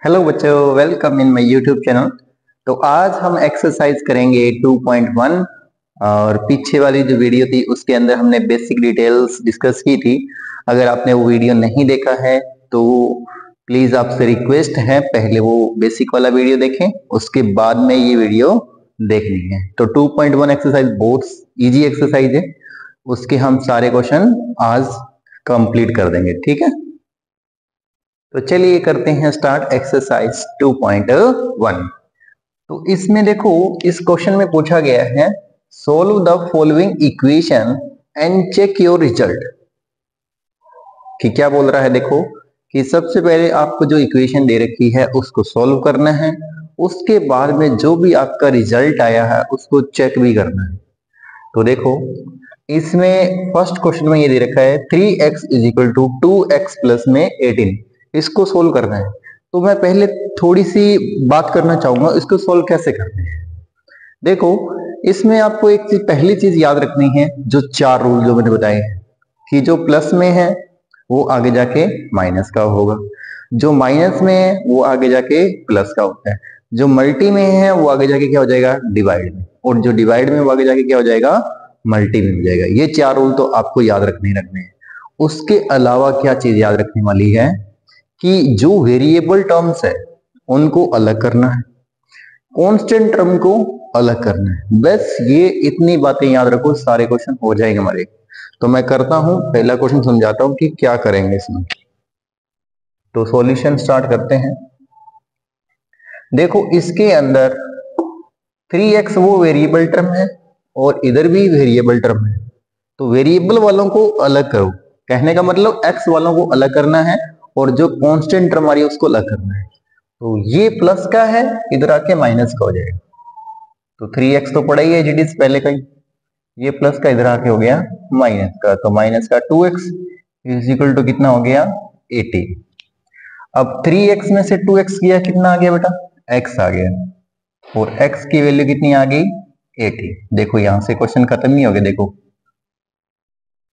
Hello बच्चों, welcome in my YouTube channel. तो आज हम एक्सरसाइज करेंगे 2.1 और पीछे वाली जो वीडियो थी उसके अंदर हमने बेसिक डिटेल्स डिस्कस की थी। अगर आपने वो वीडियो नहीं देखा है तो प्लीज आपसे रिक्वेस्ट है पहले वो बेसिक वाला वीडियो देखें, उसके बाद में ये वीडियो देखनी है। तो 2.1 एक्सरसाइज बहुत इजी एक्सरसाइज है, उसके हम सारे क्वेश्चन आज कंप्लीट कर देंगे, ठीक है। तो चलिए करते हैं स्टार्ट एक्सरसाइज 2.1। तो इसमें देखो, इस क्वेश्चन में पूछा गया है solve the following equation and check your result. कि क्या बोल रहा है, देखो कि सबसे पहले आपको जो इक्वेशन दे रखी है उसको सोल्व करना है, उसके बाद में जो भी आपका रिजल्ट आया है उसको चेक भी करना है। तो देखो इसमें फर्स्ट क्वेश्चन में ये दे रखा है 3x is equal to 2x plus में 18, इसको सोल्व करना है। तो मैं पहले थोड़ी सी बात करना चाहूंगा इसको सोल्व कैसे करते हैं। देखो इसमें आपको एक चीज, पहली चीज याद रखनी है, जो चार रूल जो मैंने बताए हैं कि जो प्लस में है वो आगे जाके माइनस का होगा, जो माइनस में है वो आगे जाके प्लस का होता है, जो मल्टी में है वो आगे जाके क्या हो जाएगा डिवाइड में, और जो डिवाइड में वो आगे जाके क्या हो जाएगा मल्टी में हो जाएगा। ये चार रूल तो आपको याद रखने ही रखने हैं। उसके अलावा क्या चीज याद रखने वाली है कि जो वेरिएबल टर्म्स है उनको अलग करना है, कांस्टेंट टर्म को अलग करना है। बस ये इतनी बातें याद रखो, सारे क्वेश्चन हो जाएंगे हमारे। तो मैं करता हूं, पहला क्वेश्चन समझाता हूं कि क्या करेंगे इसमें। तो सॉल्यूशन स्टार्ट करते हैं। देखो इसके अंदर 3x वो वेरिएबल टर्म है और इधर भी वेरिएबल टर्म है, तो वेरिएबल वालों को अलग करो। कहने का मतलब x वालों को अलग करना है और जो कांस्टेंट टर्म आ रही है उसको अलग करना है। तो ये प्लस का है, इधर आके माइनस का हो जाएगा। तो 3x तो पड़ा ही है एज इट इज पहले का ही, ये प्लस का इधर आके हो गया माइनस का, तो माइनस का 2x इज इक्वल टू कितना हो गया 80। अब 3x में से 2x गया, कितना आ गया बेटा x आ गया, और x की वैल्यू कितनी आ गई 80। देखो यहां से क्वेश्चन खत्म नहीं हो गया। देखो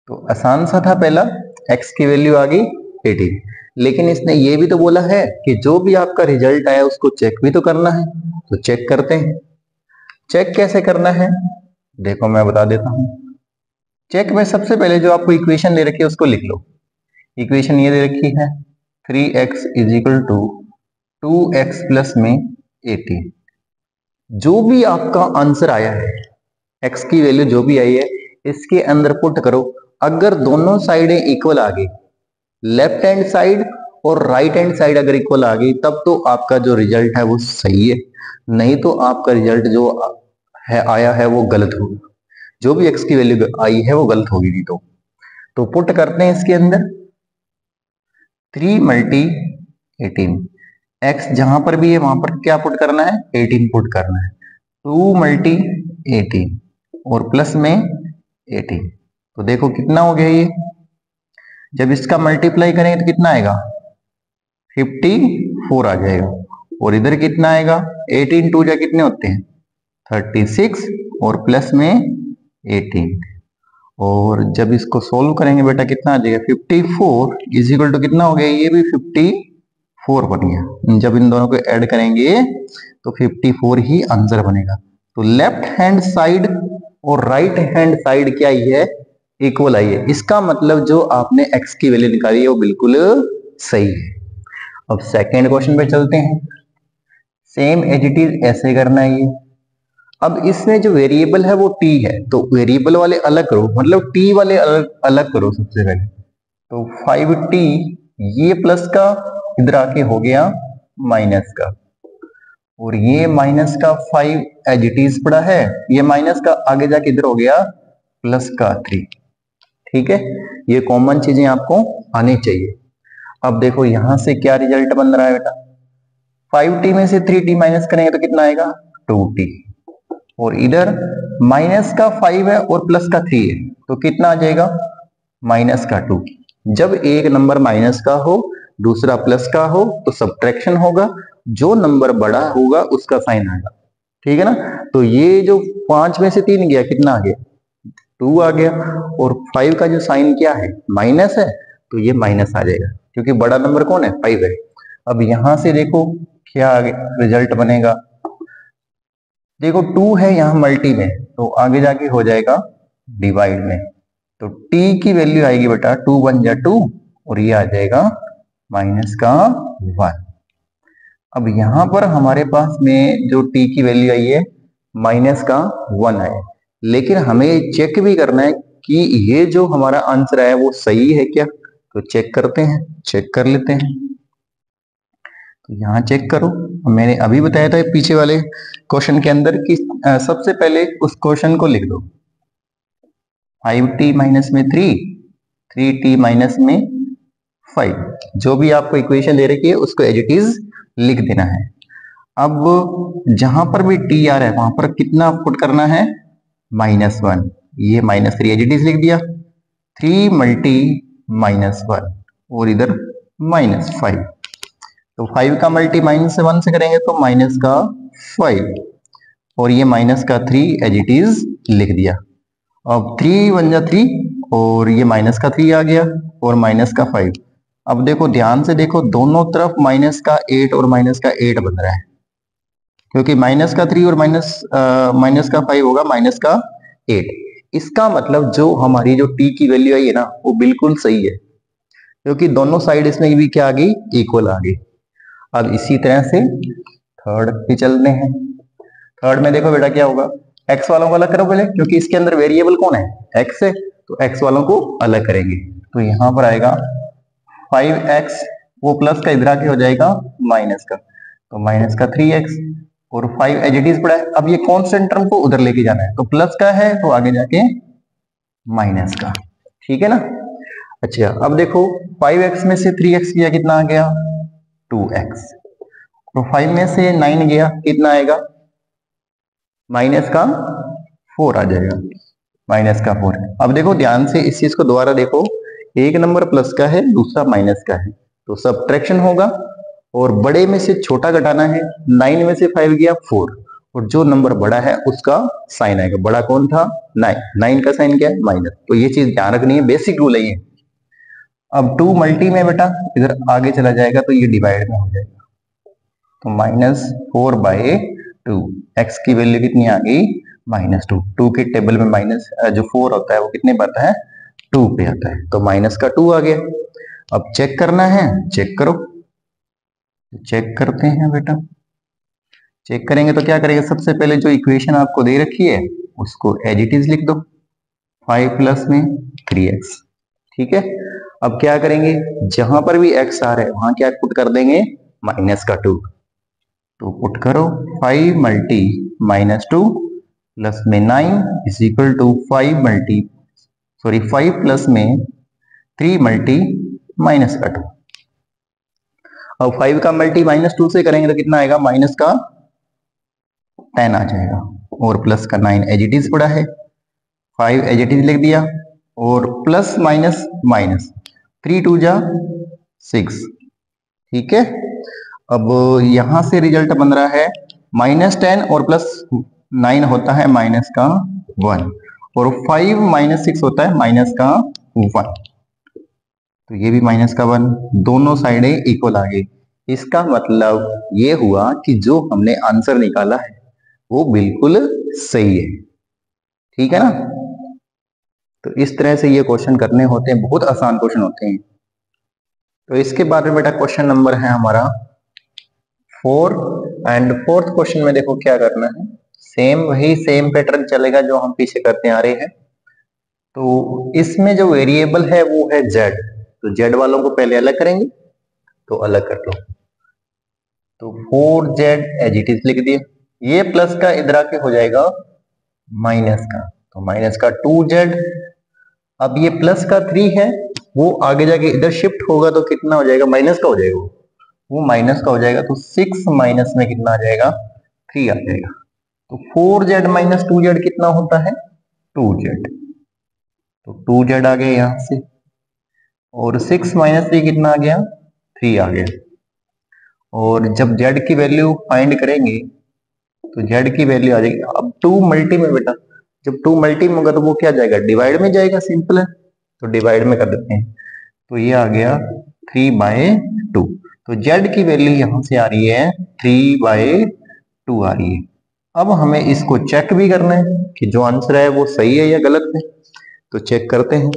तो आसान सा था, पहला x की वैल्यू आ गई 80, लेकिन इसने ये भी तो बोला है कि जो भी आपका रिजल्ट आया उसको चेक भी तो करना है। तो चेक करते हैं। चेक कैसे करना है देखो मैं बता देता हूं। चेक में सबसे पहले जो आपको इक्वेशन दे रखी है उसको लिख लो। इक्वेशन ये दे रखी है 3x is equal to 2x plus में 80। जो भी आपका आंसर आया है, x की वैल्यू जो भी आई है इसके अंदर पुट करो। अगर दोनों साइडें इक्वल आ गई, लेफ्ट हैंड साइड और राइट हैंड साइड अगर इक्वल आ गई, तब तो आपका जो रिजल्ट है वो सही है, नहीं तो आपका रिजल्ट जो है आया है वो गलत होगा। जो भी x की वैल्यू आई है वो गलत होगी नहीं तो पुट करते हैं इसके अंदर 3 मल्टी 18। x जहां पर भी है वहां पर क्या पुट करना है 18 पुट करना है। 2 मल्टी 18 और प्लस में 18। तो देखो कितना हो गया ये, जब इसका मल्टीप्लाई करेंगे तो कितना आएगा 54 आ जाएगा, और इधर कितना आएगा 18 टू जा कितने होते हैं 36 और प्लस में 18। और जब इसको सोल्व करेंगे बेटा कितना आ जाएगा 54 इज इक्वल टू कितना हो गया, ये भी 54 बन गया। जब इन दोनों को ऐड करेंगे तो 54 ही आंसर बनेगा। तो लेफ्ट हैंड साइड और राइट हैंड साइड क्या आई है इक्वल आई है, इसका मतलब जो आपने x की वैल्यू निकाली है वो बिल्कुल सही है। अब सेकेंड क्वेश्चन पे चलते हैं। सेम एज इट इज ऐसे करना है ये। अब इसमें जो वेरिएबल है वो t है, तो वेरिएबल वाले अलग करो, मतलब t वाले अलग करो सबसे पहले। तो 5t ये प्लस का इधर आके हो गया माइनस का, और ये माइनस का 5 एज इट इज पड़ा है, ये माइनस का आगे जाके इधर हो गया प्लस का 3। ठीक है, ये कॉमन चीजें आपको आनी चाहिए। अब देखो यहां से क्या रिजल्ट बन रहा है बेटा, 5t में से 3t माइनस करेंगे तो कितना आएगा 2t, और इधर माइनस का 5 है और प्लस का 3 है, तो कितना आ जाएगा माइनस का 2। जब एक नंबर माइनस का हो दूसरा प्लस का हो तो सब्ट्रैक्शन होगा, जो नंबर बड़ा होगा उसका साइन आएगा। ठीक है ना। तो ये जो 5 में से 3 गया कितना आ गया 2 आ गया, और 5 का जो साइन क्या है माइनस है, तो ये माइनस आ जाएगा क्योंकि बड़ा नंबर कौन है 5 है। अब यहां से देखो क्या आगे रिजल्ट बनेगा। देखो 2 है यहाँ मल्टी में, तो आगे जाके हो जाएगा डिवाइड में। तो t की वैल्यू आएगी बेटा 2 1 जा 2 और ये आ जाएगा माइनस का 1। अब यहां पर हमारे पास में जो t की वैल्यू आई है माइनस का 1 है, लेकिन हमें चेक भी करना है कि ये जो हमारा आंसर है वो सही है क्या। तो चेक करते हैं, चेक कर लेते हैं। तो यहाँ चेक करो, मैंने अभी बताया था पीछे वाले क्वेश्चन के अंदर कि सबसे पहले उस क्वेश्चन को लिख दो। 5t माइनस में 3, 3t माइनस में 5, जो भी आपको इक्वेशन दे रखी है उसको एज इट इज लिख देना है। अब जहां पर भी t आ रहा है वहां पर कितना पुट करना है, -1। ये -3 एज इट इज लिख दिया, 3 मल्टी -1 और इधर -5। तो 5 का मल्टी -1 से करेंगे तो माइनस का 5 और ये माइनस का 3 एज इट इज लिख दिया। अब 3 1 जा 3 और ये माइनस का 3 आ गया और माइनस का 5। अब देखो ध्यान से देखो, दोनों तरफ माइनस का 8 और माइनस का 8 बन रहा है, क्योंकि माइनस का 3 और माइनस का 5 होगा माइनस का 8। इसका मतलब जो हमारी जो t की वैल्यू आई है ना वो बिल्कुल सही है, क्योंकि दोनों साइड इसमें भी क्या आ गई, इक्वल आ गई। अब इसी तरह से थर्ड पे चलते हैं। थर्ड में देखो बेटा क्या होगा, x वालों को अलग करो पहले, क्योंकि इसके अंदर वेरिएबल कौन है, x है, तो x वालों को अलग करेंगे। तो यहां पर आएगा 5x, वो प्लस का इधर आके हो जाएगा माइनस का, तो माइनस का 3x और 5 एज इट इज पड़ा है। अब ये कांस्टेंट टर्म को उधर लेके जाना है, तो प्लस का है तो आगे जाके माइनस का, ठीक है ना। अच्छा अब देखो 5x में से 3x गया कितना आ गया, 2x। तो 5 में से 9 गया कितना आएगा, माइनस का 4 आ जाएगा, माइनस का 4। अब देखो ध्यान से इस चीज को दोबारा देखो, एक नंबर प्लस का है दूसरा माइनस का है, तो सबट्रैक्शन होगा और बड़े में से छोटा घटाना है। 9 में से 5 गया 4 और जो नंबर बड़ा है उसका साइन आएगा। बड़ा कौन था, 9, 9 का साइन क्या है, माइनस। तो ये चीज ध्यान रखनी है, बेसिक रूल है ये। अब 2 मल्टी में बेटा इधर आगे चला जाएगा तो ये डिवाइड में हो जाएगा, तो -4/2। x की वैल्यू कितनी आ गई, -2। 2 के टेबल में माइनस जो 4 होता है वो कितने पे आता है, 2 पे आता है, तो माइनस का 2 आ गया। अब चेक करना है, चेक करो। चेक करते हैं बेटा, चेक करेंगे तो क्या करेंगे, सबसे पहले जो इक्वेशन आपको दे रखी है उसको एज इट इज लिख दो, 5 प्लस में 3x, ठीक है। अब क्या करेंगे, जहां पर भी x आ रहा है वहां क्या पुट कर देंगे, माइनस का 2। तो पुट करो 5 मल्टी -2 प्लस में 9 इज इक्वल टू 5 प्लस में 3 मल्टी माइनस का 2। अब 5 का मल्टी -2 से करेंगे तो कितना आएगा, माइनस का 10 आ जाएगा और प्लस का 9 एज इट इज पड़ा है, 5 एज इट इज लिख दिया और प्लस माइनस माइनस, 3 2 जा 6, ठीक है। अब यहां से रिजल्ट बन रहा है -10 और +9 होता है माइनस का 1 और 5 -6 होता है माइनस का 1, तो ये भी माइनस का 1, दोनों साइडें इक्वल आ गई। इसका मतलब ये हुआ कि जो हमने आंसर निकाला है वो बिल्कुल सही है, ठीक है ना। तो इस तरह से ये क्वेश्चन करने होते हैं, बहुत आसान क्वेश्चन होते हैं। तो इसके बाद में बेटा क्वेश्चन नंबर है हमारा 4 एंड फोर्थ क्वेश्चन में देखो क्या करना है, सेम पैटर्न चलेगा जो हम पीछे करते आ रहे हैं। तो इसमें जो वेरिएबल है वो है z, तो z वालों को पहले अलग करेंगे, तो अलग कर लो। तो 4z एज इट इज लिख दिया, ये प्लस का इधर आके हो जाएगा माइनस का, तो माइनस का 2z। अब ये प्लस का 3 है, वो आगे जाके इधर शिफ्ट होगा तो कितना हो जाएगा, माइनस का हो जाएगा, वो माइनस का हो जाएगा, तो 6 माइनस में कितना आ जाएगा, 3 आ जाएगा। तो 4z माइनस 2z कितना होता है, 2z, तो 2z आ गया यहां से और 6 माइनस 3 कितना आ गया, 3 आ गया। और जब z की वैल्यू फाइंड करेंगे तो z की वैल्यू आ जाएगी, अब 2 मल्टी में बेटा, जब 2 मल्टी में होगा तो वो क्या जाएगा, डिवाइड में जाएगा, सिंपल है, तो डिवाइड में कर देते हैं। तो ये आ गया 3/2, तो z की वैल्यू यहां से आ रही है 3/2 आ रही है। अब हमें इसको चेक भी करना है कि जो आंसर है वो सही है या गलत है, तो चेक करते हैं।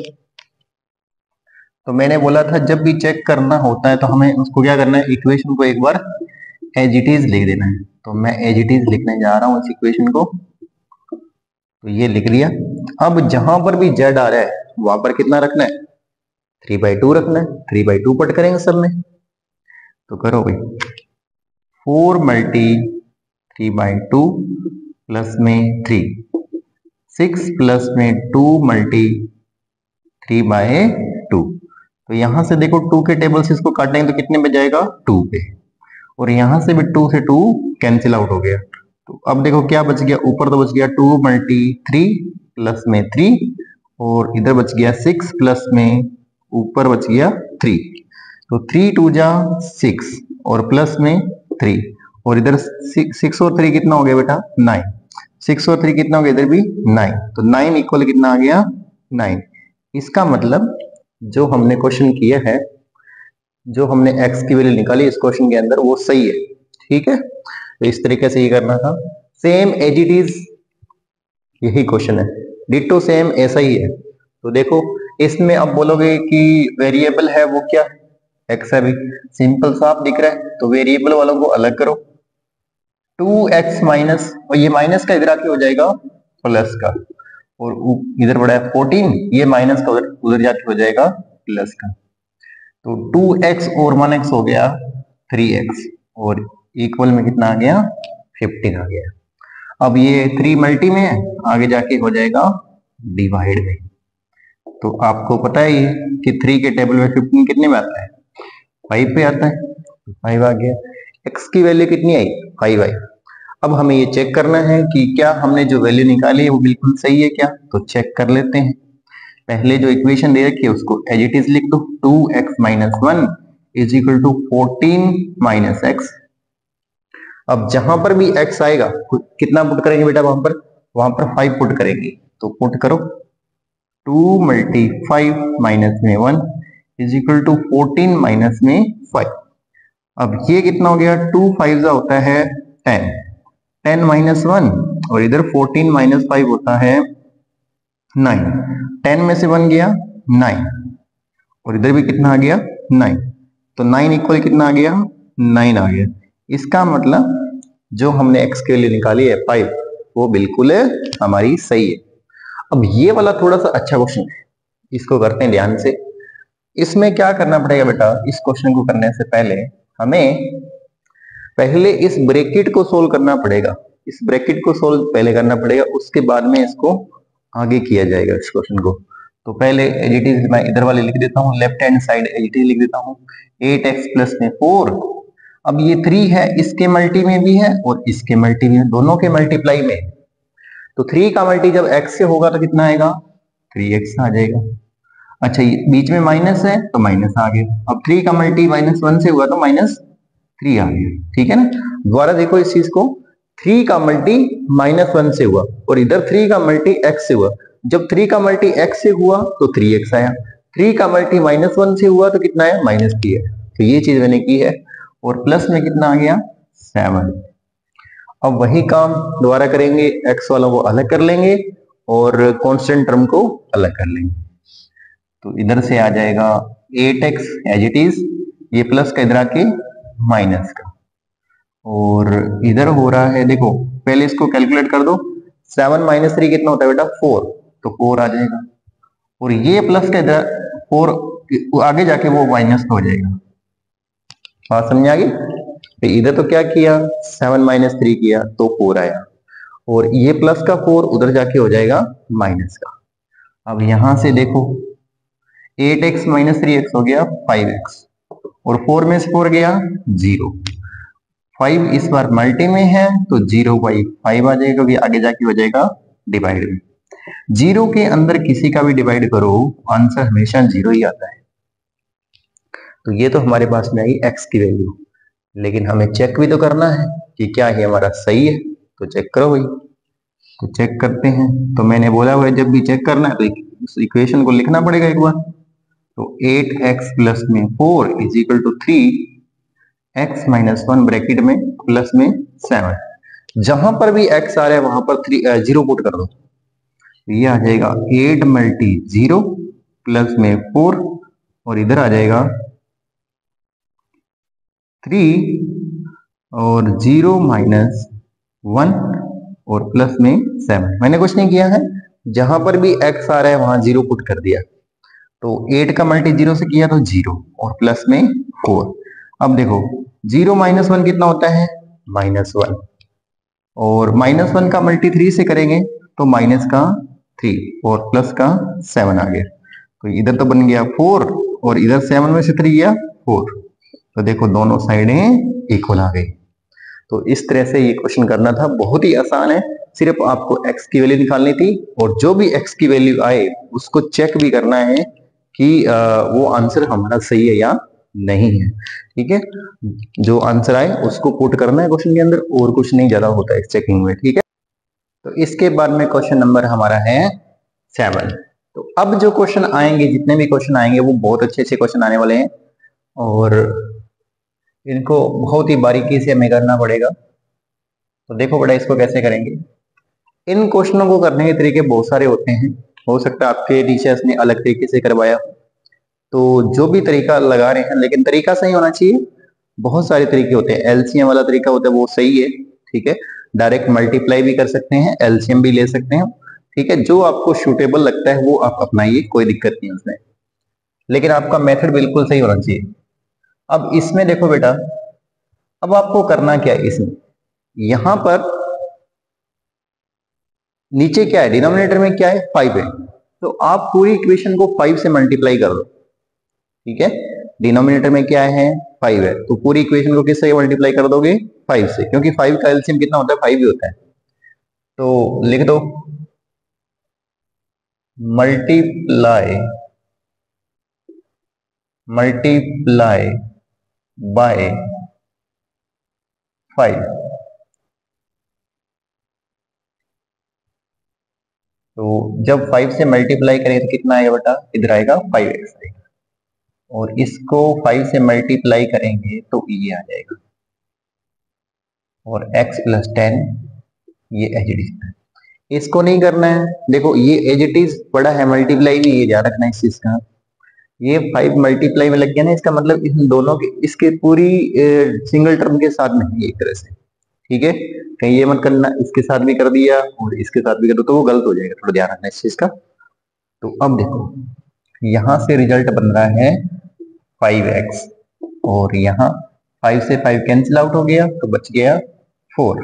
तो मैंने बोला था जब भी चेक करना होता है तो हमें उसको क्या करना है, इक्वेशन को एक बार एज इट इज लिख देना है। तो मैं एज इट इज लिखने जा रहा हूं इस इक्वेशन को। तो ये लिख लिया। अब जहां पर भी z आ रहा है वहां पर कितना रखना है, 3/2 रखना है। 3/2 पट करेंगे सब में, तो करो भाई 4 मल्टी 3/2 प्लस में 3, 6 प्लस में 2 मल्टी 3/2। तो यहां से देखो 2 के टेबल से इसको काटेंगे तो कितने पे जाएगा, 2 पे। और यहां से भी 2 से 2 कैंसिल आउट हो गया। तो अब देखो क्या बच गया, ऊपर तो बच गया 2 मल्टी 3 प्लस में 3, और इधर बच गया 6 प्लस में ऊपर बच गया 3। तो 3 2 जा 6 और प्लस में 3, और इधर 6 और 3 कितना हो गया बेटा, 9। 6 और 3 कितना हो गया, इधर भी 9। तो 9 इक्वल कितना आ गया, 9। इसका मतलब जो हमने क्वेश्चन किया है, जो हमने x की वैल्यू निकाली इस क्वेश्चन के अंदर, वो सही है। ठीक है, तो इस तरीके से ये करना था। सेम एज इट इज यही क्वेश्चन है, डिटो सेम ऐसा ही है। तो देखो इसमें अब बोलोगे कि वेरिएबल है वो क्या, x है भी, सिंपल साफ दिख रहा है। तो वेरिएबल वालों को अलग करो, 2x माइनस, और ये माइनस का इधर आके हो जाएगा प्लस का, और इधर बड़ा है 14, ये माइनस का उधर जाके हो जाएगा प्लस का। तो 2x और 1x हो गया 3x, और इक्वल में कितना आ गया, 15 आ गया। अब ये 3 मल्टी में है, आगे जाके हो जाएगा डिवाइड में। तो आपको पता है ये कि 3 के टेबल में 15 कितने में आता है, 5 पे आता है। तो 5 आ गया। x की वैल्यू कितनी आई, 5 आई। अब हमें ये चेक करना है कि क्या हमने जो वैल्यू निकाली है वो बिल्कुल सही है क्या, तो चेक कर लेते हैं। पहले जो इक्वेशन दे रखी है उसको एज इट इज लिख दो, 2x minus 1 is equal to 14 minus x। अब जहां पर भी x आएगा कितना पुट करेंगे बेटा, वहां पर 5 पुट करेंगे। तो पुट करो 2 मल्टी 5 माइनस में 1 इज इक्वल टू 14 माइनस में 5। अब ये कितना हो गया, 2 5 होता है 10, 10 माइनस 1, और इधर 14 माइनस 5 होता है 9। 10 में से 1 गया 9, और इधर भी कितना आ गया 9। तो 9 इक्वल कितना आ गया, 9 आ गया। इसका मतलब जो हमने x के लिए निकाली है 5, वो बिल्कुल हमारी सही है। अब ये वाला थोड़ा सा अच्छा क्वेश्चन है, इसको करते हैं ध्यान से। इसमें क्या करना पड़ेगा बेटा, इस क्वेश्चन को करने से पहले हमें पहले इस ब्रैकेट को सोल्व करना पड़ेगा। इस ब्रैकेट को सोल्व पहले करना पड़ेगा, उसके बाद में इसको आगे किया जाएगा इस क्वेश्चन को। तो पहले एज इट इज मैं इधर वाले लिख देता हूँ, left hand side as it is लिख देता हूँ, 8x प्लस में 4। अब ये 3 है, इसके मल्टी में भी है और इसके मल्टी में, दोनों के मल्टीप्लाई में। तो 3 का मल्टी जब x से होगा तो कितना आएगा, 3x आ जाएगा। अच्छा ये बीच में माइनस है तो माइनस आ गया। अब 3 का मल्टी -1 से हुआ तो -3 आ गया। ठीक है ना, दोबारा देखो इस चीज को, 3 का मल्टी -1 से हुआ और इधर 3 का मल्टी x से हुआ। जब 3 का मल्टी x से हुआ तो 3x आया, 3 का मल्टी -1 से हुआ तो कितना है, -3 है। तो ये चीज मैंने की है, और प्लस में कितना आ गया, 7। अब वही काम दोबारा करेंगे, x वालों को अलग कर लेंगे और कांस्टेंट टर्म को अलग कर लेंगे। तो इधर से आ जाएगा 8x एज इट इज, ये प्लस का इधर आके माइनस का, और इधर हो रहा है, देखो पहले इसको कैलकुलेट कर दो, 7 माइनस 3 कितना होता है बेटा, 4। तो 4 आ जाएगा, और ये प्लस का इधर 4 आगे जाके वो माइनस का हो जाएगा। बात समझ आ गई। इधर तो क्या किया, 7 माइनस 3 किया तो 4 आया, और ये प्लस का 4 उधर जाके हो जाएगा माइनस का। अब यहां से देखो 8x माइनस 3x हो गया 5x, और 4 में से 4 गया 0। 5 इस बार मल्टी में है तो 0/5 आ जाएगा, क्योंकि आगे जाके हो जाएगा डिवाइड में। 0 के अंदर किसी का भी डिवाइड करो आंसर हमेशा 0 ही आता है। तो ये तो हमारे पास में आई x की वैल्यू, लेकिन हमें चेक भी तो करना है कि क्या ये हमारा सही है। तो चेक करो भाई, तो चेक करते हैं। तो मैंने बोला हुआ है जब भी चेक करना है तो इस इक्वेशन को लिखना पड़ेगा एक बार। तो 8x प्लस में 4 is equal to 3 x minus 1 bracket में प्लस में 7। जहां पर भी x आ रहा है वहां पर 0 पुट कर दो। ये आ जाएगा 8 मल्टी 0 प्लस में 4 और इधर आ जाएगा 3 और 0 माइनस 1 और प्लस में 7। मैंने कुछ नहीं किया है, जहां पर भी x आ रहा है वहां 0 पुट कर दिया। तो 8 का मल्टी 0 से किया तो 0 और प्लस में 4। अब देखो 0 माइनस 1 कितना होता है, -1 और -1 का मल्टी 3 से करेंगे तो माइनस का 3 और प्लस का 7 आ गया। तो इधर तो बन गया 4 और इधर 7 में से 3 गया 4। तो देखो दोनों साइडें इक्वल आ गई। तो इस तरह से ये क्वेश्चन करना था, बहुत ही आसान है। सिर्फ आपको x की वैल्यू निकालनी थी और जो भी x की वैल्यू आए उसको चेक भी करना है कि वो आंसर हमारा सही है या नहीं है। ठीक है, जो आंसर आए उसको पुट करना है क्वेश्चन के अंदर, और कुछ नहीं ज्यादा होता है इस चेकिंग में। ठीक है, तो इसके बाद में क्वेश्चन नंबर हमारा है 7। तो अब जो क्वेश्चन आएंगे, जितने भी क्वेश्चन आएंगे वो बहुत अच्छे अच्छे क्वेश्चन आने वाले हैं और इनको बहुत ही बारीकी से हमें करना पड़ेगा। तो देखो बेटा इसको कैसे करेंगे। इन क्वेश्चनों को करने के तरीके बहुत सारे होते हैं, हो सकता है आपके टीचर्स ने अलग तरीके से करवाया। तो जो भी तरीका लगा रहे हैं, लेकिन तरीका सही होना चाहिए। बहुत सारे तरीके होते हैं, एलसीएम वाला तरीका होता है वो सही है। ठीक है, डायरेक्ट मल्टीप्लाई भी कर सकते हैं, एलसीएम भी ले सकते हैं। ठीक है, जो आपको सूटेबल लगता है वो आप अपनाइए, कोई दिक्कत नहीं उसमें, लेकिन आपका मेथड बिल्कुल सही होना चाहिए। अब इसमें देखो बेटा, अब आपको करना क्या है, इसमें यहां पर नीचे क्या है, डिनोमिनेटर में क्या है 5 है, तो आप पूरी इक्वेशन को 5 से मल्टीप्लाई कर दो। ठीक है, डिनोमिनेटर में क्या है 5 है, तो पूरी इक्वेशन को किससे मल्टीप्लाई कर दोगे 5 से, क्योंकि 5 का एलसीएम कितना होता है 5 ही होता है। तो लिख दो मल्टीप्लाई मल्टीप्लाई बाय 5। तो जब 5 से मल्टीप्लाई करें तो कितना आएगा बेटा, इधर आएगा 5x आएगा, और इसको 5 से मल्टीप्लाई करेंगे तो ये आ जाएगा, और x प्लस 10 ये एज इट इज। इसको नहीं करना है, देखो ये एज इट इज बड़ा है, मल्टीप्लाई भी ये ध्यान रखना है इस चीज का। ये 5 मल्टीप्लाई में लग गया ना, इसका मतलब इन दोनों के, इसके पूरी सिंगल टर्म के साथ नहीं, एक तरह से। ठीक है, कहीं ये मत करना इसके साथ भी कर दिया और इसके साथ भी कर दो तो वो गलत हो जाएगा, थोड़ा ध्यान रखना इस चीज का। तो अब देखो यहां से रिजल्ट बन रहा है 5x, और यहाँ 5 से 5 कैंसिल आउट हो गया तो बच गया 4,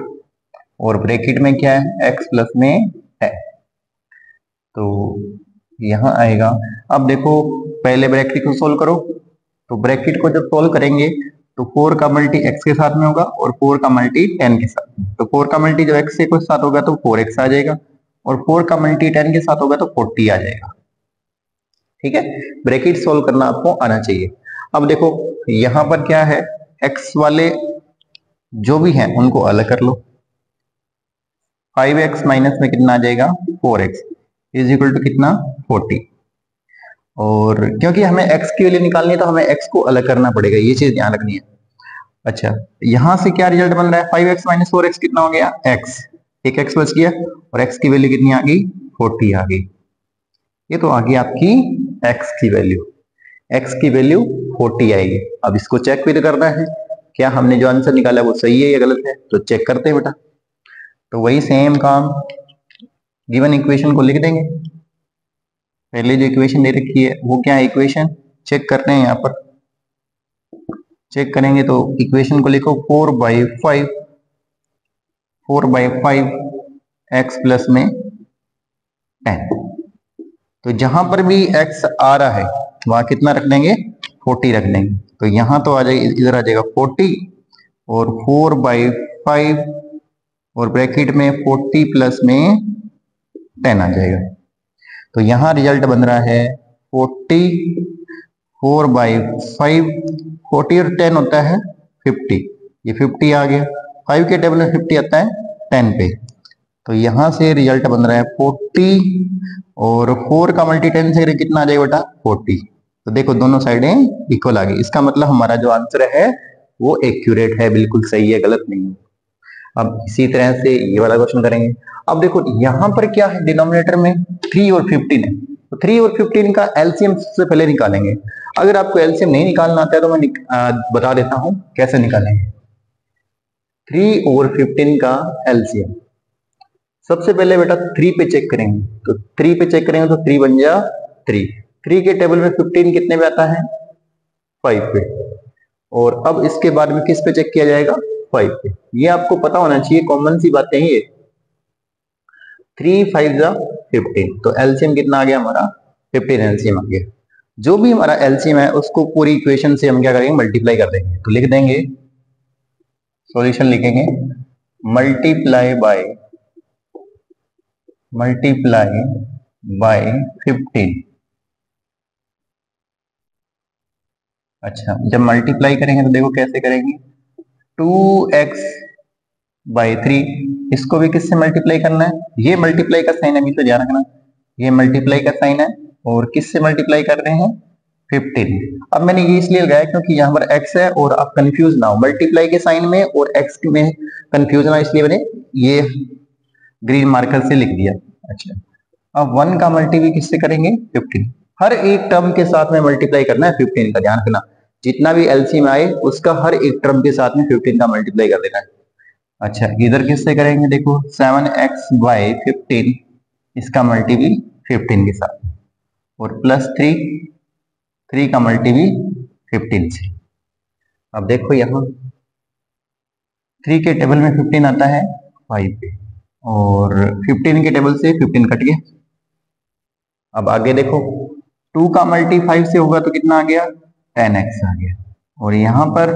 और ब्रैकेट में क्या है x प्लस में 10। तो यहां आएगा, अब देखो पहले ब्रैकेट को सोल्व करो, तो ब्रैकेट को जब सोल्व करेंगे तो 4 का मल्टी x के साथ में होगा और 4 का मल्टी 10 के साथ में। तो 4 का मल्टी जब x के साथ होगा तो 4x आ जाएगा, और 4 का मल्टी 10 के साथ होगा तो 40 आ जाएगा। ठीक है, ब्रैकेट सोल्व करना आपको आना चाहिए। अब देखो यहां पर क्या है, x वाले जो भी हैं उनको अलग कर लो। 5x माइनस में कितना आ जाएगा 4x इज इक्वल टू कितना 40, और क्योंकि हमें x की वैल्यू निकालनी है तो हमें x को अलग करना पड़ेगा, ये चीज ध्यान रखनी है। अच्छा, यहां से क्या रिजल्ट बन रहा है, 5x माइनस 4x कितना हो गया x, एक x बच गया, और x की वैल्यू कितनी आ गई 40 आ गई। ये तो आ गई आपकी x की वैल्यू, x की वैल्यू 40 आएगी। अब इसको चेक भी तो करना है, क्या हमने जो आंसर निकाला वो सही है या गलत है, तो चेक करते हैं बेटा। तो वही सेम काम, गिवन इक्वेशन को लिख देंगे, पहले जो इक्वेशन दे रखी है वो क्या है, इक्वेशन चेक करते हैं। यहाँ पर चेक करेंगे तो इक्वेशन को लिखो 4/5 x प्लस में 10। तो जहां पर भी x आ रहा है वहां कितना रख देंगे 40 रख देंगे, तो यहां तो आ जाएगा, इधर आ जाएगा 40 और 4/5 और ब्रैकेट में 40 प्लस में 10 आ जाएगा। तो यहां रिजल्ट बन रहा है 40, 4/5, 40 और 10 होता है 50, ये 50 आ गया, 5 के टेबल में 50 आता है 10 पे। तो यहां से रिजल्ट बन रहा है 40, और 4 का मल्टी 10 से कितना आ जाएगा बेटा 40। तो देखो दोनों साइडें इक्वल आ गई, इसका मतलब हमारा जो आंसर है वो एक्यूरेट है, बिल्कुल सही है, गलत नहीं है। अब इसी तरह से ये वाला क्वेश्चन करेंगे। अब देखो यहां पर क्या है, डिनोमिनेटर में 3 और 15 है, तो 3 और 15 का एलसीएम सबसे पहले निकालेंगे। अगर आपको एलसीएम नहीं निकालना आता है तो मैं बता देता हूं कैसे निकालेंगे। 3 और 15 का एलसीएम सबसे पहले बेटा 3 पे चेक करेंगे, तो 3 पे चेक करेंगे तो 3 बन जा 3। 3 के टेबल में 15 कितने पे आता है, 5 पे। और अब इसके बाद में किस पे चेक किया जाएगा, 5 पे। ये आपको पता होना चाहिए, कॉमन सी बातें हैं ये। 3 5 जा 15, तो एलसीएम कितना आ गया हमारा, 15 एलसीएम आ गया। जो भी हमारा एलसीएम है उसको पूरी इक्वेशन से हम क्या करेंगे, मल्टीप्लाई कर देंगे। तो लिख देंगे, सॉल्यूशन लिखेंगे, मल्टीप्लाई बाय 15। अच्छा, जब मल्टीप्लाई करेंगे तो देखो कैसे करेंगे, 2x बाई 3, इसको भी किससे मल्टीप्लाई करना है, ये मल्टीप्लाई का साइन है, अभी तो ध्यान रखना, ये मल्टीप्लाई का साइन है, और किससे मल्टीप्लाई कर रहे हैं, 15। अब मैंने ये इसलिए लगाया क्योंकि यहाँ पर x है और आप कंफ्यूज ना हो, मल्टीप्लाई के साइन में और x में कंफ्यूज ना, इसलिए मैंने ये ग्रीन मार्कर से लिख दिया। अच्छा, अब 1 का मल्टीप्लाई किससे करेंगे, 15। हर एक टर्म के साथ में मल्टीप्लाई करना है 15 का, ध्यान रखना, जितना भी एलसीएम आए उसका हर एक टर्म के साथ में 15 का मल्टीप्लाई कर देना है। अच्छा, इधर किससे करेंगे, देखो 7x बाई 15, इसका मल्टीप्लाई 15 के साथ, और प्लस 3 का मल्टीप्लाई 15 से। अब देखो यहाँ 3 के टेबल में 15 आता है 5 पे, और 15 के टेबल से 15 कट गया। अब आगे देखो 2 का मल्टी 5 से होगा तो कितना आ गया, 10x आ गया, और यहां पर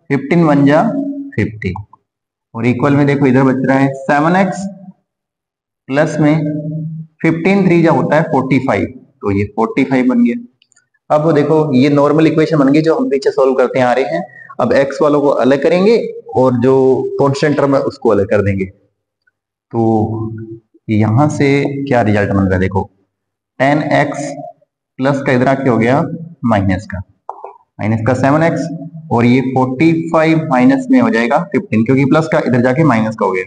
15 बन जा 50, और इक्वल में देखो इधर बच रहा है 7x प्लस में 15 3 जा होता है 45, तो ये 45 बन गया। अब देखो ये नॉर्मल इक्वेशन बन गई जो हम पीछे सॉल्व करते आ रहे हैं। अब x वालों को अलग करेंगे और जो कांस्टेंट टर्म है उसको अलग कर देंगे। तो यहां से क्या रिजल्ट बन रहा है, देखो 10x प्लस का इधर आके हो गया माइनस का 7x, और ये 45 माइनस में हो जाएगा 15, क्योंकि प्लस का इधर जाके माइनस का हो गया।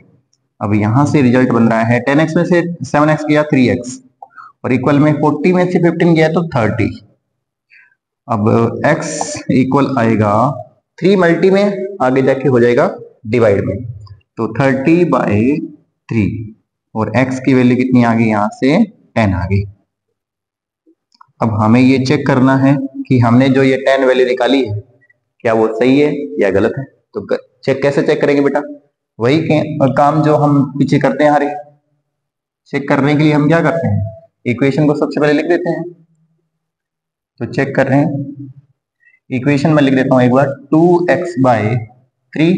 अब यहां से रिजल्ट बन रहा है 10x में से 7x गया 3x, और इक्वल में 40 में से 15 गया तो 30। अब x इक्वल आएगा 3 मल्टी में आगे जाके हो जाएगा डिवाइड में, तो 30 बाय 3, और x की वैल्यू कितनी आ गई, यहां से 10 आ गई। अब हमें ये चेक करना है कि हमने जो ये 10 वैल्यू निकाली है क्या वो सही है या गलत है। तो कैसे चेक करेंगे बेटा, वही काम जो हम पीछे करते हैं हमारे। चेक करने के लिए हम क्या करते हैं, इक्वेशन को सबसे पहले लिख देते हैं। तो चेक कर रहे हैं, इक्वेशन में लिख देता हूं एक बार, 2x बाय 3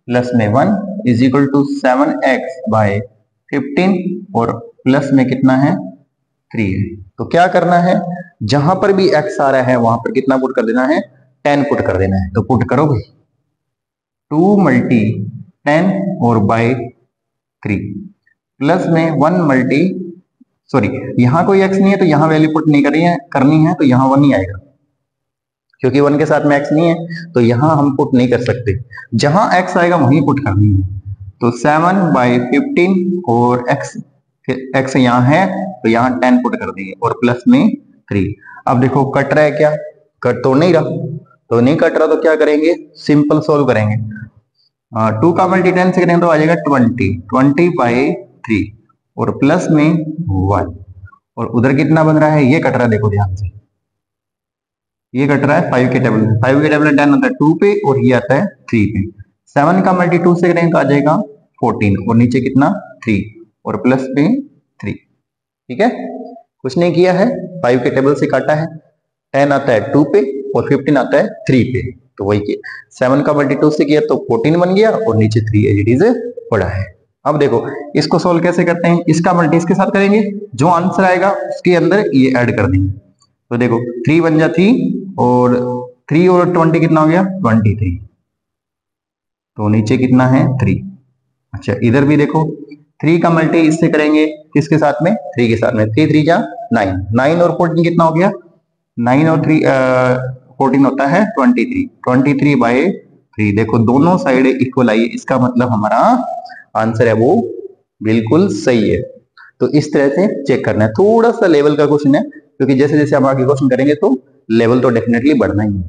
प्लस में 1 is equal to 7x bye 15, और प्लस में कितना है 3 है। तो क्या करना है, जहां पर भी x आ रहा है वहां पर कितना पुट कर देना है, 10 पुट कर देना है। तो पुट करो भाई, 2 मल्टी 10 और बाय 3 प्लस में 1 मल्टी, सॉरी यहां कोई x नहीं है तो यहां वैल्यू पुट नहीं करनी है, तो यहां 1 ही आएगा, क्योंकि 1 के साथ में x नहीं है तो यहां हम पुट नहीं कर सकते। जहां x आएगा वहीं पुट करनी है। तो 7 बाई 15 और x यहाँ है तो यहाँ 10 पुट कर देंगे, और प्लस में 3। अब देखो कट रहा है क्या, कट तो नहीं रहा, तो नहीं कट रहा तो क्या करेंगे, सिंपल सोल्व करेंगे। 2 का मल्टी 10 से करेंगे तो आ जाएगा 20 बाई 3, और प्लस में 1, और उधर कितना बन रहा है, ये कट रहा है, देखो ध्यान से ये कट रहा है 5 के टेबल में। 5 के टेबल में 10 आता है 2 पे, और ये आता है 3 पे। 7 का मल्टी 2 से करेंगे तो आ जाएगा 14, और नीचे कितना 3, और प्लस में 3। ठीक है, कुछ नहीं किया है, 5 के टेबल से काटा है, 10 आता है 2 पे और 15 आता है 3 पे, तो वही किया। 7 का मल्टी 2 से किया तो 14 बन गया, और नीचे 3 एज इट इज पड़ा है। अब देखो इसको सोल्व कैसे करते हैं, इसका मल्टी इसके साथ करेंगे, जो आंसर आएगा उसके अंदर ये ऐड कर देंगे। तो देखो 3 बन जा 3, और 3 और 20 कितना हो गया 23, तो नीचे कितना है 3। अच्छा, इधर भी देखो 3 का मल्टी इससे करेंगे, किसके साथ में, 3 के साथ में, 3 3 जा 9, 9 और 14 कितना हो गया, 9 और 3 14 होता है 23 बाय 3। देखो दोनों साइड इक्वल आई है, इसका मतलब हमारा आंसर है वो बिल्कुल सही है। तो इस तरह से चेक करना है। थोड़ा सा लेवल का क्वेश्चन है, क्योंकि जैसे जैसे हम आगे क्वेश्चन करेंगे तो लेवल तो डेफिनेटली बढ़ना ही है।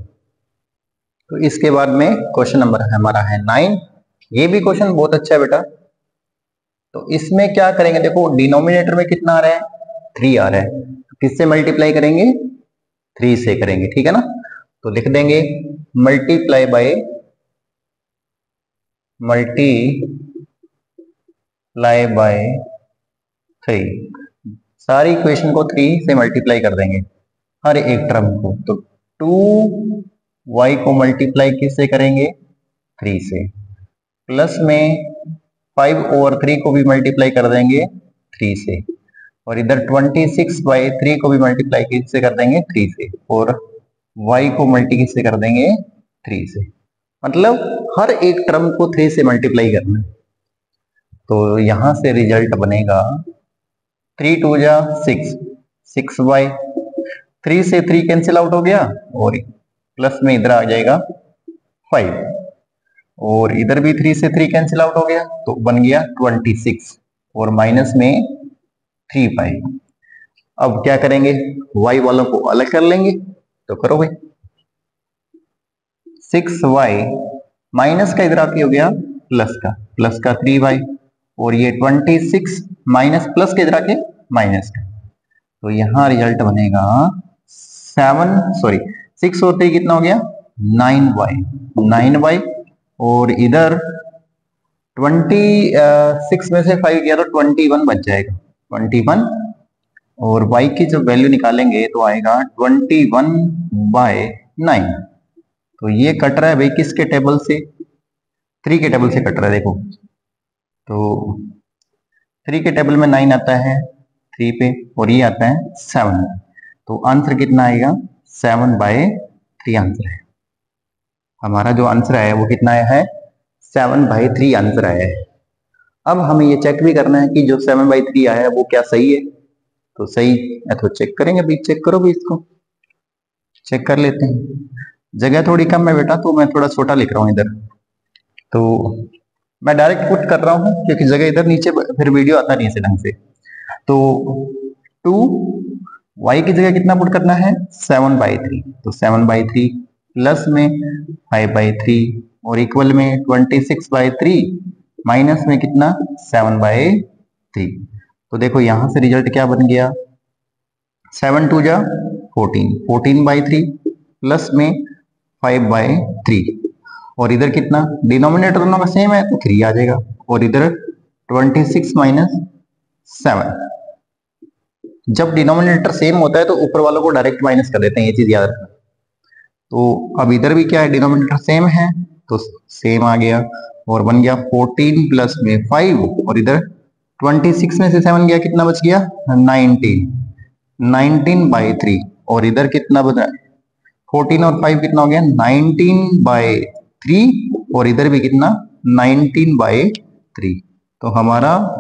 तो इसके बाद में क्वेश्चन नंबर हमारा है 9। ये भी क्वेश्चन बहुत अच्छा है बेटा। तो इसमें क्या करेंगे, देखो डिनोमिनेटर में कितना आ रहा है, 3 आ रहा है। किससे मल्टीप्लाई करेंगे, 3 से करेंगे, ठीक है ना। तो लिख देंगे मल्टीप्लाई बाय 3। सारी इक्वेशन को 3 से मल्टीप्लाई कर देंगे, हर एक टर्म को। तो 2y को मल्टीप्लाई किससे करेंगे, 3 से। प्लस में 5/3 को भी मल्टीप्लाई कर देंगे 3 से। और इधर 26/3 को भी मल्टीप्लाई किससे कर देंगे, 3 से। और y को मल्टी किससे कर देंगे, 3 से। मतलब हर एक टर्म को 3 से मल्टीप्लाई करना है। तो यहां से रिजल्ट बनेगा 3 2 जा 6, 6y। 3 से 3 कैंसिल आउट हो गया, और प्लस में इधर आ जाएगा 5। और इधर भी 3 से 3 कैंसिल आउट हो गया, तो बन गया 26। और माइनस में 3y। अब क्या करेंगे, y वालों को अलग कर लेंगे। तो करो भाई, 6y माइनस का इधर आके हो गया प्लस का 3y। और ये 26 माइनस प्लस के इधर आके माइनस का। तो यहां रिजल्ट बनेगा 6 और 3 कितना हो गया, 9y। और इधर 26 में से 5 गया तो 21 बच जाएगा, 21। और y की जब वैल्यू निकालेंगे तो आएगा 21/9। तो ये कट रहा है भाई किसके टेबल से, 3 के टेबल से कट रहा है। देखो तो 3 के टेबल में 9 आता है 3 पे, और ये आता है 7। तो आंसर कितना आएगा, 7/3 आंसर है हमारा। जो आंसर आया है वो कितना आया है, 7/3 आंसर आया है। अब हमें ये चेक भी करना है कि जो 7/3 आया है वो क्या सही है। तो सही है तो चेक करेंगे अभी, चेक करो भी, इसको चेक कर लेते हैं। जगह थोड़ी कम है बेटा, तो मैं थोड़ा छोटा लिख रहा हूं इधर। तो मैं डायरेक्ट पुट कर रहा हूं क्योंकि जगह इधर नीचे फिर वीडियो आता नहीं है ढंग से। तो 2y की जगह कितना पुट करना है, 7/3। तो 7/3 प्लस में 5/3 और इक्वल में 26/3 माइनस में कितना, 7/3। तो देखो यहां से रिजल्ट क्या बन गया, 7 2 जा 14, 14/3 प्लस में 5/3। और इधर कितना, डिनोमिनेटर दोनों का सेम है तो 3 आ जाएगा। और इधर 26 माइनस 7। जब डिनोमिनेटर सेम होता है तो ऊपर वालों को डायरेक्ट माइनस कर देते हैं, ये चीज याद रखना। तो अब इधर भी क्या है, डिनोमिनेटर सेम है तो सेम आ गया। और बन गया 14 प्लस में 5। और इधर 26 में से 7 गया, कितना बच गया, 19/3। और इधर कितना बचा, 14 और 5 कितना हो गया, 19/3। और इधर भी कितना, 19/3। तो हमारा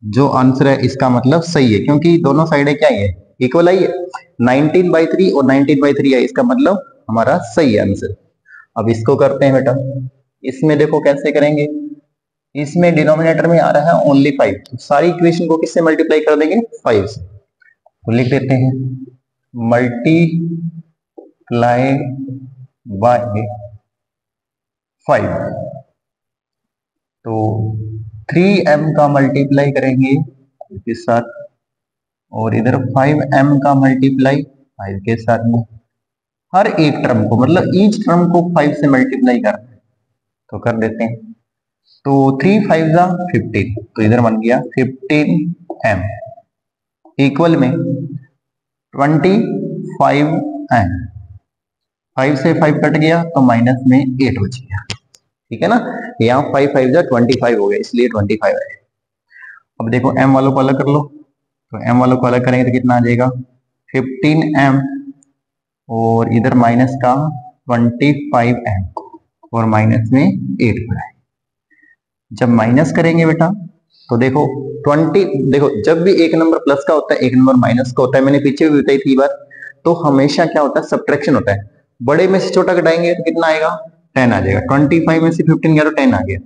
जो आंसर है इसका मतलब सही है, क्योंकि दोनों साइडें क्या है, इक्वल आई है। 19/3 और 19/3 है, इसका मतलब हमारा सही आंसर। अब इसको करते हैं बेटा। इसमें देखो कैसे करेंगे, इसमें डिनोमिनेटर में आ रहा है ओनली 5। तो सारी इक्वेशन को किससे मल्टीप्लाई कर देंगे, 5 से। तो लिख देते हैं मल्टीप्लाई बाय 5। तो 3m का मल्टीप्लाई करेंगे इसके साथ, और इधर 5m का मल्टीप्लाई 5 के साथ में। हर एक टर्म को, मतलब ईच टर्म को 5 से मल्टीप्लाई करना है। तो कर देते हैं। तो 3 5 जा 15। तो इधर बन गया 15m इक्वल में 25m। 5 से 5 कट गया तो माइनस में 8 बच गया, ठीक है ना। यहाँ 5 5 जा 25 हो गया, इसलिए 25 है। अब देखो m वालों को अलग कर लो। तो m वालों को अलग करेंगे तो कितना आ जाएगा, 15m। और इधर माइनस का 25m और माइनस में 8 पड़ा है। जब माइनस करेंगे बेटा तो देखो 20, देखो जब भी एक नंबर प्लस का होता है एक नंबर माइनस का होता है, मैंने पीछे भी बताई थी बार, तो हमेशा क्या होता है, सब्ट्रैक्शन होता है। बड़े में से छोटा घटाएंगे तो कितना आएगा, 10 आ जाएगा। 25 में से 15 गया तो 10 आ गया,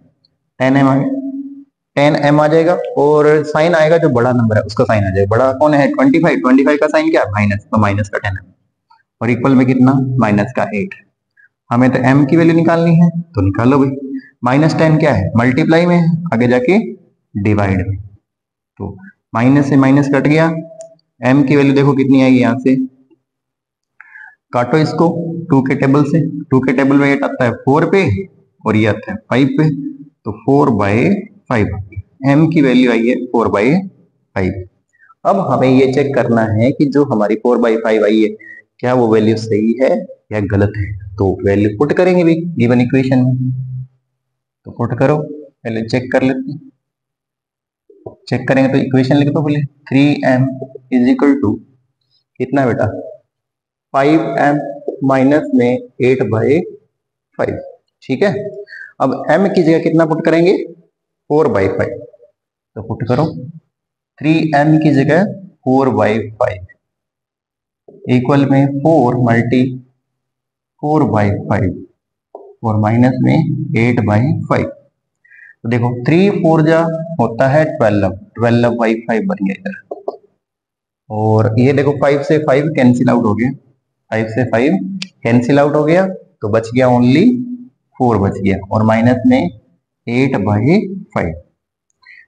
10m आ गया, 10m आ जाएगा। और साइन आएगा जो बड़ा नंबर है उसका साइन आ जाएगा। बड़ा कौन है? 25, 25 का साइन क्या है? माइनस, तो माइनस का 10m और इक्वल में कितना? माइनस का 8। हमें तो m की वैल्यू निकालनी है तो निकालो भाई। -10 क्या है? मल्टीप्लाई में है, आगे जाके डिवाइड में। तो माइनस से माइनस कट गया, m की वैल्यू देखो कितनी आएगी, यहां से काटो इसको 2 के टेबल से। 2 के टेबल में 8 आता है 4 पे और ये आता है 5 पे, तो 4/5 m की वैल्यू आई है 4/5। अब हमें ये चेक करना है कि जो हमारी 4/5 आई है क्या वो वैल्यू सही है या गलत है। तो वैल्यू पुट करेंगे भी गिवन इक्वेशन में, तो पुट करो, पहले चेक कर लेते हैं। चेक करेंगे तो इक्वेशन लिख दो बोले 3m इज इक्वल टू कितना बेटा? 5m माइनस में 8/5। ठीक है, अब m की जगह कितना पुट करेंगे? 4/5। तो पुट करो 3m की जगह 4/5 इक्वल में 4 मल्टी 4/5 और माइनस में 8/5। तो देखो 3 4 जा होता है 12, 12/5 बन गया इधर। और ये देखो 5 से 5 कैंसिल आउट हो गया, 5 से 5 कैंसिल आउट हो गया, तो बच गया ओनली 4 बच गया और माइनस में 8/5।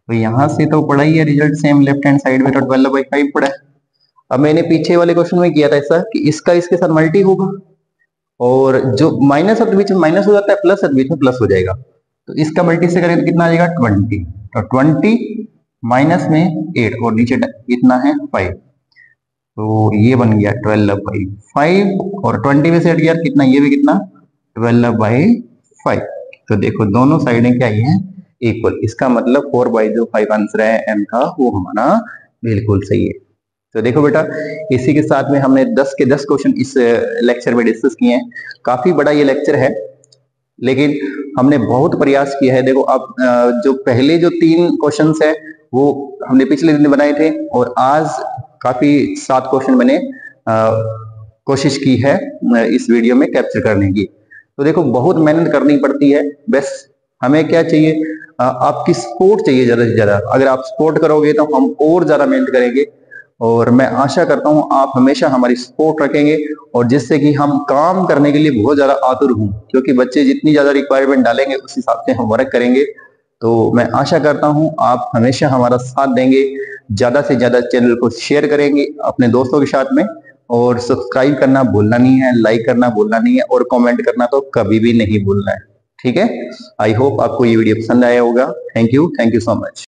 तो यहां से तो पढ़ा ही है result same, left hand side में तो 12/5 पड़ा है। अब मैंने पीछे वाले क्वेश्चन में किया था ऐसा कि इसका इसके साथ मल्टी होगा और जो माइनस है बीच में माइनस हो जाता है, प्लस है बीच में प्लस हो जाएगा, तो इसका मल्टी से करें तो कितना आ जाएगा? 20। तो 20 माइनस में 8 और नीचे कितना है? 5, तो ये बन गया 12/5 और 20 में से हट गया कितना? ये भी कितना? 12/5। तो देखो दोनों साइडें क्या ही है? इक्वल। इसका मतलब 4/5 आंसर है m का, वो हमारा बिल्कुल सही है। तो देखो बेटा, इसी के साथ में हमने 10 के 10 क्वेश्चन इस लेक्चर में डिस्कस किए हैं। काफी बड़ा ये लेक्चर है लेकिन हमने बहुत प्रयास किया है। देखो अब जो पहले जो 3 क्वेश्चंस है वो हमने पिछले दिन बनाए थे और आज काफी 7 क्वेश्चन मैंने कोशिश की है इस वीडियो में कैप्चर करने की। तो देखो बहुत मेहनत करनी पड़ती है। बस हमें क्या चाहिए? आपकी सपोर्ट चाहिए ज्यादा से ज्यादा। अगर आप सपोर्ट करोगे तो हम और ज्यादा मेहनत करेंगे और मैं आशा करता हूं आप हमेशा हमारी सपोर्ट रखेंगे और जिससे कि हम काम करने के लिए बहुत ज्यादा आतुर हूं, क्योंकि बच्चे जितनी ज्यादा रिक्वायरमेंट डालेंगे उस हिसाब से हम वर्क करेंगे। तो मैं आशा करता हूं आप हमेशा हमारा साथ देंगे, ज्यादा से ज्यादा चैनल को शेयर करेंगे अपने दोस्तों के साथ में और सब्सक्राइब करना भूलना नहीं है, लाइक करना भूलना नहीं है और कमेंट करना तो कभी भी नहीं भूलना है। ठीक है, आई होप आपको ये वीडियो पसंद आया होगा। Thank you so much.